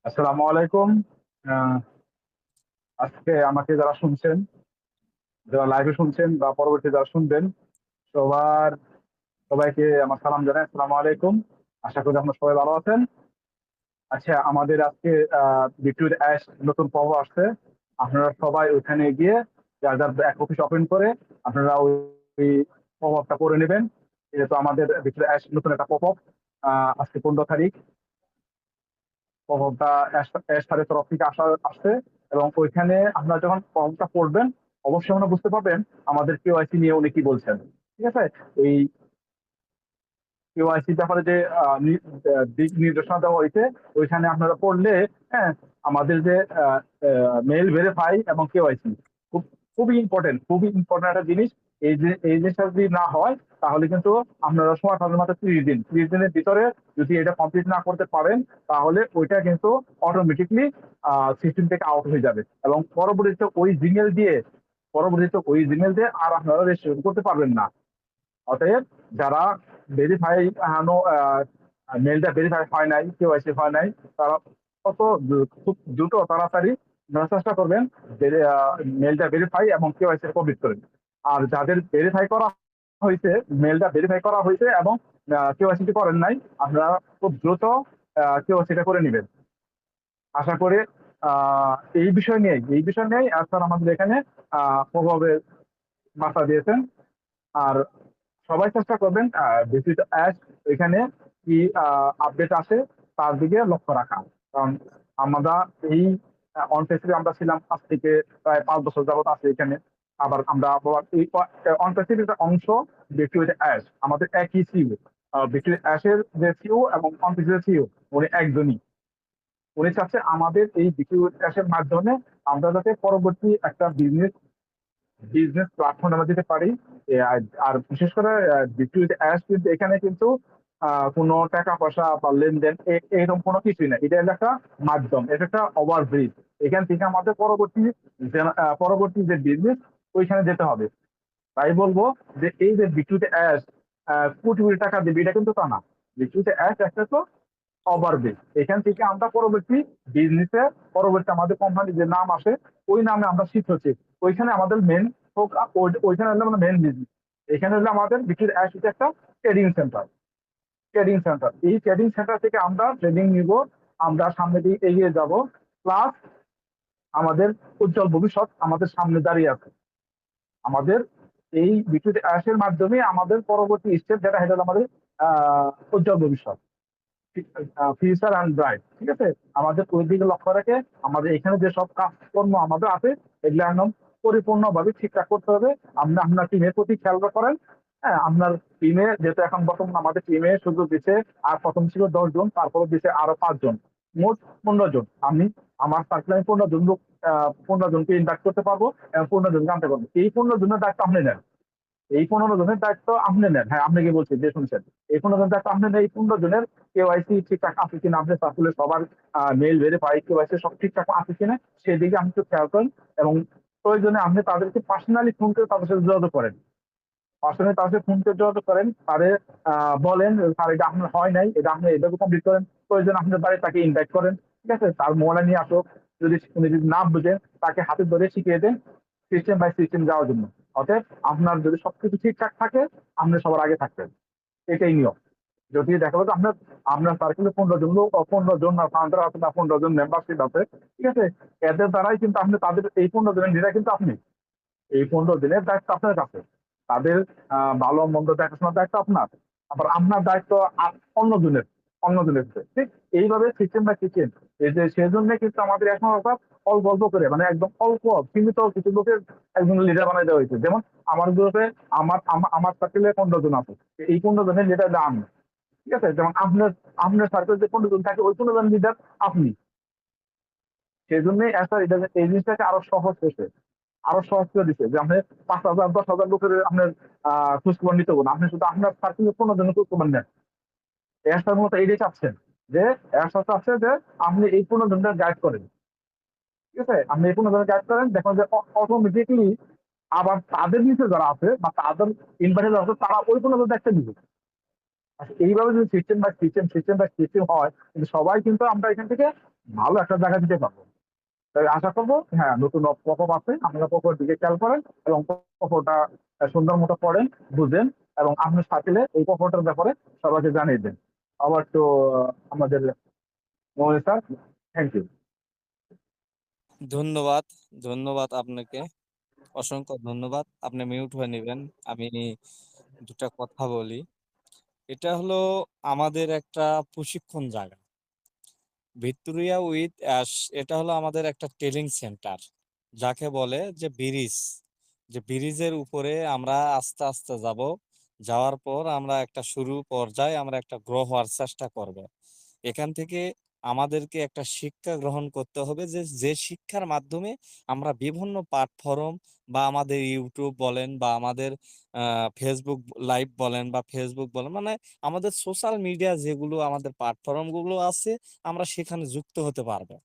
আসসালামু আলাইকুম। আহ, আজকে আমাকে যারা শুনছেন, যারা লাইভে শুনছেন বা পরবর্তী যারা শুনবেন, সবার সবাইকে আমার সালাম জানাই। আসসালামু আলাইকুম। আশা করি আপনারা সবাই ভালো আছেন। আচ্ছা, আমাদের আজকে বিটুইট অ্যাশ নতুন পর্ব আসছে। আপনারা সবাই ওইখানে গিয়ে যার যার ব্যাক অফিস ওপেন করে আপনারা ওই পপ করে নেবেন। যেহেতু আমাদের বিটুইট অ্যাশ নতুন একটা পপ আপ আজকে 15 তারিখ প্রভাবটা স্যারের তরফ থেকে আসছে। এবং ওইখানে আপনারা যখন ফর্মটা পড়বেন, অবশ্যই আমরা বুঝতে পারবেন আমাদের কেওয়াইসি নিয়ে উনি কি বলছেন। ঠিক আছে? এই কেওয়াইসি ব্যাপারে যে দিক নির্দেশনা দেওয়া হয়েছে, ওইখানে আপনারা পড়লে, হ্যাঁ, আমাদের যে মেল ভেরিফাই এবং কেওয়াইসি খুব খুবই ইম্পর্টেন্ট একটা জিনিস। এই জিনিসটা যদি না হয়, তাহলে কিন্তু আপনারা সময় পাবেন মাত্র 30 দিন। 30 দিনের ভিতরে যদি এটা কমপ্লিট না করতে পারেন, তাহলে ওইটা কিন্তু অটোমেটিকলি সিস্টেম থেকে আউট হয়ে যাবে এবং পরবর্তীতে ওই জিমেল দিয়ে আর আপনারা রেজিস্ট্রেশন করতে পারবেন না। অতএব যারা ভেরিফাই মেলটা ভেরিফাই হয় নাই, কেওয়াইসি হয় নাই, তারা খুব দ্রুত তাড়াতাড়ি আপনারা চেষ্টা করবেন মেলটা ভেরিফাই এবং কেওয়াইসি কমপ্লিট করেন। আর যাদের ভেরিফাই করা হয়েছে, মেলটা ভেরিফাই করা হয়েছে এবং কেওয়াইসি করেন নাই, আপনারা খুব দ্রুত কেওয়াইসিটা করে নেবেন। আশা করি আহ এই বিষয় নিয়েই স্যার আমাদের এখানে প্রভাবে বার্তা দিয়েছেন। আর সবাই চেষ্টা করবেন বেসিক অ্যাড এখানে কি আপডেট আসে তার দিকে লক্ষ্য রাখা। কারণ আমরা এই অন পেসিভে আমরা ছিলাম আজ থেকে প্রায় 5 বছর যাবত আছে এখানে। আবার এই অন পেসিভ একটা অংশ বিটুইট অ্যাশ আমাদের একই সিও। বিটুইট অ্যাশের যে সিও এবং অন পেসিভের সিও উনি একজনই। উনি চাচ্ছে আমাদের এই বিটুইট অ্যাশের মাধ্যমে আমরা যাতে পরবর্তী একটা বিজনেস বিজনেস প্ল্যাটফর্ম আমরা দিতে পারি। আর বিশেষ করে বিটুইট অ্যাশ কিন্তু এখানে কিন্তু কোনো টাকা পয়সা বা লেনদেন এরকম কোনো কিছুই না। এটা হলো একটা মাধ্যম, এটা একটা ওভারব্রিজ। এখান থেকে আমাদের পরবর্তী যে বিজনেস ওইখানে যেতে হবে। তাই বলবো যে এই যে বিটুইট অ্যাশ কোটি কোটি টাকা দেবে, এটা কিন্তু তা না। বিটুইট অ্যাশ একটা তো ওভারব্রিজ। এখান থেকে আমরা বিজনেসে পরবর্তী আমাদের কোম্পানির যে নাম আসে, ওই নামে আমরা শিফট হচ্ছি। ওইখানে আমাদের মেন ওইখানে হলো আমাদের মেন বিজনেস। এখানে হলো আমাদের বিক্রির একটা ট্রেডিং সেন্টার। এই ট্রেডিং সেন্টার থেকে আমরা ট্রেডিং নিব, আমরা সামনে দিয়ে এগিয়ে যাব। প্লাস আমাদের উজ্জ্বল ভবিষ্যৎ আমাদের সামনে দাঁড়িয়ে আছে। আমাদের এই বিক্রির মাধ্যমে আমাদের পরবর্তী স্টেপ যেটা, সেটা হলো আমাদের উজ্জ্বল ভবিষ্যৎ, ফিউচার অ্যান্ড ব্রাইট। ঠিক আছে? আমাদের ওই দিকে লক্ষ্য রেখে আমাদের এখানে যে সব কাজকর্ম আমাদের আছে, এগুলো একদম পরিপূর্ণভাবে ঠিকঠাক করতে হবে। আপনি আপনার টিমের প্রতি খেয়াল করেন। হ্যাঁ, আপনার টিমে যেহেতু এখন বর্তমানে আমাদের টিমে শুধু দিচ্ছে, আর প্রথম ছিল 10 জন, তারপরে দিচ্ছে আরো 5 জন, মোট 15 জন। আমি আমার সার্কেলে 15 জন লোক, 15 জনকে ইন্টাক্ট করতে পারবো এবং 15 জনকে আনতে পারবো। এই 15 জনের দায়িত্ব আপনি নেন। এই 15 জনের দায়িত্ব আপনি নেন। হ্যাঁ, আপনি কি বলছেন যে শুনছেন, এই 15 জনের দায়িত্ব আপনি নেন। এই 15 জনের কেওয়াইসি ঠিকঠাক আছে কিনা, আপনি সার্কুলে সবার মেল ভেরিফাই কেওয়াইসি সব ঠিকঠাক আছে কিনা সেদিকে আপনি একটু খেয়াল করেন। এবং প্রয়োজনে আপনি তাদেরকে পার্সোনালি ফোন করে তাদের সাথে যোগাযোগ করেন। পার্সোনালি তাদের সাথে ফোন করে যোগাযোগ করেন, তাদের বলেন স্যার এটা আপনার হয় নাই, এটা আপনি এভাবে কমপ্লিট করেন। প্রয়োজন আপনার বাড়ি তাকে ইনভাইট করেন। ঠিক আছে? তার মোবাইল নিয়ে আসো। উনি যদি না বুঝেন, তাকে হাতে ধরে শিখিয়ে দেন সিস্টেম বাই সিস্টেম যাওয়ার জন্য। অতএব আপনার যদি সবকিছু ঠিকঠাক থাকে, আপনি সবার আগে থাকবেন। এটাই নিয়ম। যদি দেখা যাবে আপনার আপনার সার্কেলে 15 জন লোক, 15 জন ফাউন্ডার আছে বা 15 জন মেম্বারশিপ আছে, ঠিক আছে, এদের দ্বারাই কিন্তু আপনি তাদের এই 15 জনের লিডার কিন্তু আপনি। এই 15 দিনের দায়িত্ব আপনার কাছে। তাদের ভালো মন্দ দেখাশোনার দায়িত্ব আপনার। আবার আপনার দায়িত্ব অন্যজনের অন্যজনের উপরে। ঠিক এইভাবে সিস্টেম বাই সিস্টেম। এই যে সেজন্য কিন্তু আমাদের এখন অর্থাৎ অল্প অল্প করে, মানে একদম অল্প সীমিত কিছু লোকের একজন লিডার বানাই দেওয়া হয়েছে। যেমন আমার গ্রুপে আমার সার্কেলে 15 জন আছে। এই 15 জনের লিডার আমি। ঠিক আছে? যেমন আপনার সার্কেল যে 15 জন থাকে, ওই 15 জন লিডার আপনি। সেই জন্যই একটা এই জিনিসটাকে আরো সহজ হয়েছে, আরো সহজ করে দিচ্ছে যে আপনি 5,000 10,000 লোকের আপনার খোঁজ খবর নিতে হবে না। আপনি শুধু আপনার সার্কেলে 15 জনের খোঁজ খবর নেন। এর মতো এইটাই চাচ্ছেন যে এর চাচ্ছে যে আপনি এই 15 জনটা গাইড করেন। ঠিক আছে? আপনি এই 15 জনের গাইড করেন, দেখুন যে অটোমেটিকলি আবার তাদের নিচে যারা আছে বা তাদের ইনভাইটে যারা আছে, তারা ওই 15 জন একটা দিবে। আর এইভাবে যদি সিস্টেম হয়, কিন্তু সবাই কিন্তু আমরা এখান থেকে ভালো একটা জায়গা দিতে পারবো। তাই আশা করবো, হ্যাঁ, নতুন প্রকল্প আছে, আপনারা প্রকল্পের দিকে খেয়াল করেন এবং প্রকল্পটা সুন্দর মতো পড়েন, বুঝেন, এবং আপনার সাথে এই প্রকল্পের ব্যাপারে সবাইকে জানিয়ে দেন। আবার তো আমাদের মোহন স্যার, থ্যাংক ইউ। ধন্যবাদ। ধন্যবাদ আপনাকে, অসংখ্য ধন্যবাদ। আপনি মিউট হয়ে নেবেন। আমি দুটা কথা বলি। এটা হলো আমাদের একটা প্রশিক্ষণ জায়গা, ভিক্টোরিয়া উইথ অ্যাশ। এটা হলো আমাদের একটা ট্রেনিং সেন্টার, যাকে বলে যে ব্রিজ, যে ব্রিজের উপরে আমরা আস্তে আস্তে যাব। যাওয়ার পর আমরা একটা শুরু পর্যায়ে আমরা একটা গ্রো হওয়ার চেষ্টা করব। এখান থেকে আমাদেরকে একটা শিক্ষা গ্রহণ করতে হবে, যে যে শিক্ষার মাধ্যমে আমরা বিভিন্ন প্ল্যাটফর্ম বা আমাদের ইউটিউব বলেন বা আমাদের ফেসবুক লাইভ বলেন বা ফেসবুক বলেন, মানে আমাদের সোশ্যাল মিডিয়া যেগুলো আমাদের প্ল্যাটফর্ম গুলো আছে, আমরা সেখানে যুক্ত হতে পারবো,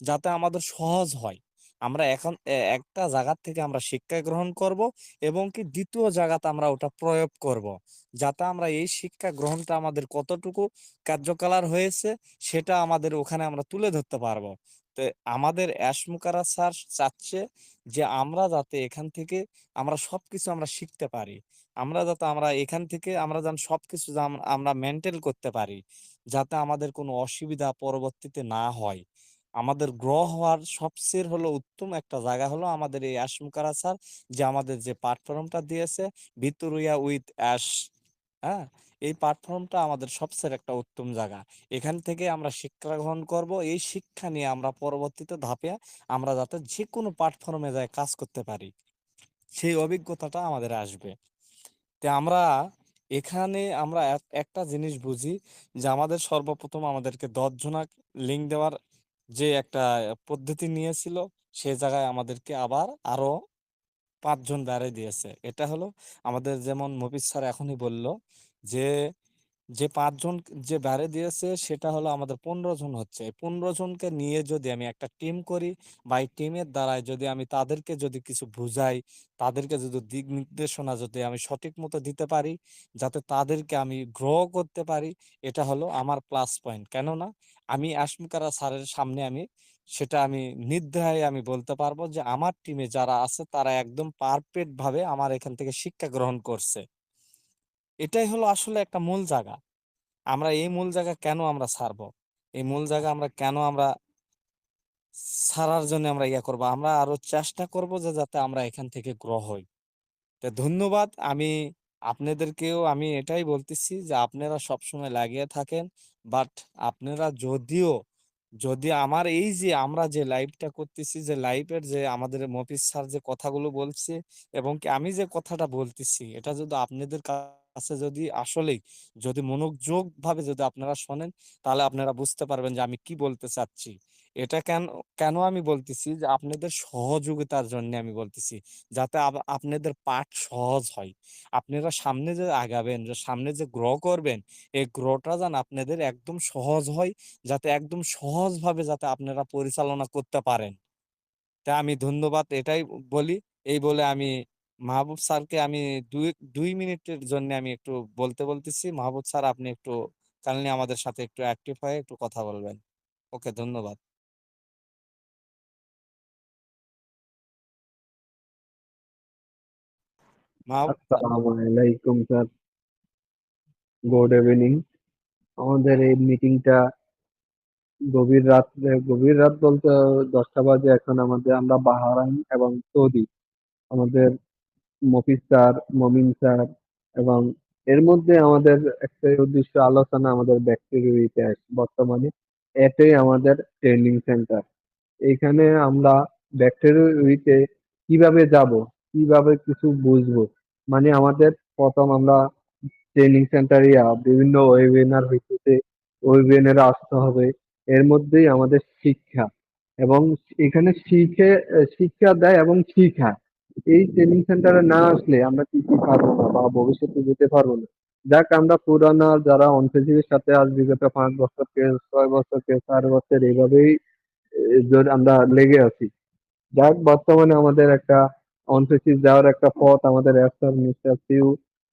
যাতে আমাদের সহজ হয়। আমরা এখন একটা জায়গা থেকে আমরা শিক্ষা গ্রহণ করব, এবং কি দ্বিতীয় জায়গাতে আমরা ওটা প্রয়োগ করব, যাতে আমরা এই শিক্ষা গ্রহণটা আমাদের কতটুকু কার্যকলার হয়েছে সেটা আমাদের ওখানে আমরা তুলে ধরতে পারবো। তো আমাদের অ্যাসমুকারা স্যার চাচ্ছে যে আমরা যাতে এখান থেকে আমরা সবকিছু আমরা শিখতে পারি, আমরা যাতে আমরা এখান থেকে আমরা যেন সবকিছু আমরা মেনটেন করতে পারি, যাতে আমাদের কোনো অসুবিধা পরবর্তীতে না হয়। আমাদের গ্রহ হওয়ার সবচেয়ে হলো উত্তম একটা জায়গা হলো আমাদের এই অ্যাশমুকারা স্যার, যে আমাদের যে প্ল্যাটফর্মটা দিয়েছে, ভিক্টোরিয়া উইথ অ্যাশ। হ্যাঁ, এই প্ল্যাটফর্মটা আমাদের সবচেয়ে একটা উত্তম জায়গা। এখান থেকে আমরা শিক্ষা গ্রহণ করব, এই শিক্ষা নিয়ে আমরা পরবর্তীতে ধাপে আমরা যাতে যে কোনো প্ল্যাটফর্মে যায় কাজ করতে পারি, সেই অভিজ্ঞতাটা আমাদের আসবে। তে আমরা এখানে আমরা একটা জিনিস বুঝি, যে আমাদের সর্বপ্রথম আমাদেরকে 10 জনা লিঙ্ক দেওয়ার যে একটা পদ্ধতি নিয়েছিল, সে জায়গায় আমাদেরকে আবার আরো 5 জন বাড়িয়ে দিয়েছে। এটা হলো আমাদের, যেমন মফিজ স্যার এখনই বলল, যে যে 5 জন যে বাইরে দিয়েছে সেটা হলো আমাদের 15 জন হচ্ছে। 15 জনকে নিয়ে যদি আমি একটা টিম করি, বা এই টিমের দ্বারাই যদি আমি তাদেরকে যদি কিছু বুঝাই, তাদেরকে যদি দিক নির্দেশনা যদি আমি সঠিক মতো দিতে পারি, যাতে তাদেরকে আমি গ্রো করতে পারি, এটা হলো আমার প্লাস পয়েন্ট। কেননা আমি আশমিকারা স্যারের সামনে আমি সেটা আমি নির্দ্বিধায় আমি বলতে পারবো যে আমার টিমে যারা আছে তারা একদম পারফেক্ট ভাবে আমার এখান থেকে শিক্ষা গ্রহণ করছে। এটাই হলো আসলে একটা মূল জায়গা। আমরা এই মূল জায়গা কেন আমরা ছাড়বো, এই মূল জায়গা আমরা কেন আমরা ছাড়ার জন্য আমরা ইয়া করবো, আমরা আরো চেষ্টা করব যে যাতে আমরা এখান থেকে গ্রহ হই। তো ধন্যবাদ। আমি আপনাদেরকেও আমি এটাই বলতেছি যে আপনারা সবসময় লাগিয়ে থাকেন। বাট আপনারা যদিও, যদি আমার এই যে আমরা যে লাইভটা করতেছি, যে লাইভের যে আমাদের মফিজ স্যার যে কথাগুলো বলছে, এবং কি আমি যে কথাটা বলতেছি, এটা যদি আপনাদের কাছে যদি আসলেই যদি মনোযোগ ভাবে যদি আপনারা শোনেন, তাহলে আপনারা বুঝতে পারবেন যে আমি কি বলতে চাচ্ছি। এটা কেন কেন আমি বলতেছি, যে আপনাদের সহযোগিতার জন্য আমি বলতেছি, যাতে আপনাদের পাঠ সহজ হয়। আপনারা সামনে যে আগাবেন, যে সামনে যে গ্রো করবেন, এই গ্রোটা যেন আপনাদের একদম সহজ হয়, যাতে একদম সহজভাবে যাতে আপনারা পরিচালনা করতে পারেন। তাই আমি ধন্যবাদ এটাই বলি। এই বলে আমি মাহবুব স্যারকে আমি দুই 2 মিনিটের জন্য আমি একটু বলতেছি। মাহবুব স্যার, আপনি একটু কাইন্ডলি আমাদের সাথে একটু অ্যাক্টিভ হয়ে একটু কথা বলবেন। ওকে, ধন্যবাদ। মাহবুব স্যার। আসসালামু আলাইকুম স্যার, গুড ইভিনিং। আমাদের এই মিটিংটা গভীর রাত বলতে 10টা বাজে এখন। আমরা বাহারাইন এবং সৌদি, আমাদের মফিজ স্যার, মমিন স্যার, এবং এর মধ্যে আমাদের একটা উদ্দেশ্য আলোচনা, আমাদের ব্যাকটেরিয়া ইতিহাস। বর্তমানে এটাই আমাদের ট্রেনিং সেন্টার। এখানে আমরা ব্যাকটেরিয়াতে কিভাবে যাব, কিভাবে কিছু বুঝবো, মানে আমাদের প্রথম আমরা ট্রেনিং সেন্টারে বিভিন্ন ওয়েবিনার হইতেছে, ওয়েবিনারে আসতে হবে। এর মধ্যেই আমাদের শিক্ষা, এবং এখানে শিক্ষা দেয় এবং শিখায়। এই ট্রেনিং সেন্টারে না আসলে আমরা কিছু পারবো না বা ভবিষ্যতে যেতে পারবো না। যাক, আমরা পুরানা যারা অনফিসির সাথে আজ বিগত 5 বছর কে 6 বছর কে 4 বছর এইভাবেই আমরা লেগে আছি। যাক, বর্তমানে আমাদের একটা অনফিসিস যাওয়ার একটা পথ আমাদের মিস্টার সিউ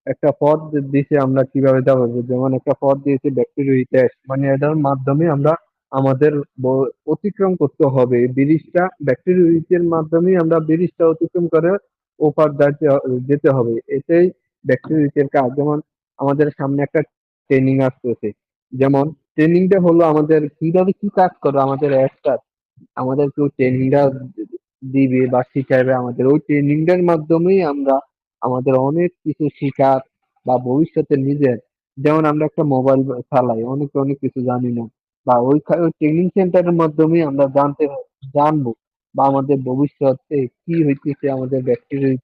একটা পথ দিয়েছে আমরা কিভাবে যাবো, যেমন একটা পথ দিয়েছে ব্যাকটেরিয়া ইতিহাস, মানে এটার মাধ্যমে আমরা আমাদের অতিক্রম করতে হবে ব্রিজটা, ব্যাকটেরিয়া ইতিহাসের মাধ্যমে আমরা ব্রিজটা অতিক্রম করে ওপার যেতে হবে, এটাই ব্যাকটেরিয়া ইতিহাসের কাজ। যেমন আমাদের সামনে একটা ট্রেনিং আসতেছে, যেমন ট্রেনিংটা হলো আমাদের কিভাবে কি কাজ করে, আমাদের একটা আমাদের কেউ ট্রেনিংটা দিবে বা শিখাবে, আমাদের ওই ট্রেনিংটার মাধ্যমেই আমরা আমাদের অনেক কিছু শিখার বা ভবিষ্যতে নিজের, যেমন আমরা একটা মোবাইল চালাই, অনেক অনেক কিছু জানি না, বা ওই ওই ট্রেনিং সেন্টারের মাধ্যমেই আমরা জানবো বা আমাদের ভবিষ্যতে কি হইতেছে আমাদের ব্যাকটেরিয়া।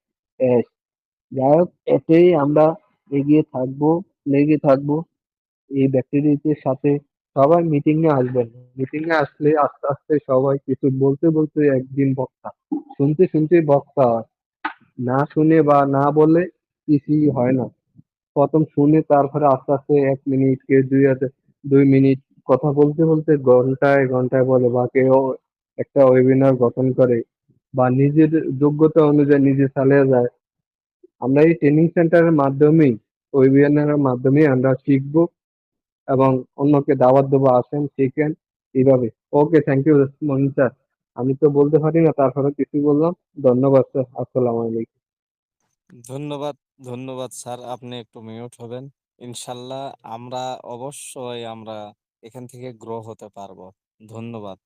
যাই হোক, এতেই আমরা এগিয়ে থাকবো, লেগে থাকবো এই ব্যাকটেরিয়াদের সাথে। সবাই মিটিং এ আসবেন, মিটিং এ আসলে আস্তে আস্তে সবাই কিছু বলতে বলতে একদিন বক্তা, শুনতে শুনতে বক্তা হয়। না শুনে বা না বলে কিছুই হয় না। প্রথম শুনে তারপরে আস্তে আস্তে 1 মিনিট, কেউ 2 মিনিট কথা বলতে বলতে ঘন্টায় ঘন্টায় বলে, বা কেউ একটা ওয়েবিনার গঠন করে বা নিজের যোগ্যতা অনুযায়ী নিজে চালিয়ে যায়। আমরা এই ট্রেনিং সেন্টারের মাধ্যমেই, ওয়েবিনারের মাধ্যমেই আমরা শিখবো এবং অন্যকে দাওয়াত দেবো, আসেন শিখেন এইভাবে। ওকে, থ্যাংক ইউ মনিন স্যার। আমি তো বলতে পারি না, তারপরে কিছু বললাম। ধন্যবাদ স্যার, আসসালামু আলাইকুম। ধন্যবাদ, ধন্যবাদ স্যার, আপনি একটু মিউট হবেন। ইনশাল্লাহ আমরা অবশ্যই আমরা এখান থেকে গ্রো হতে পারবো। ধন্যবাদ।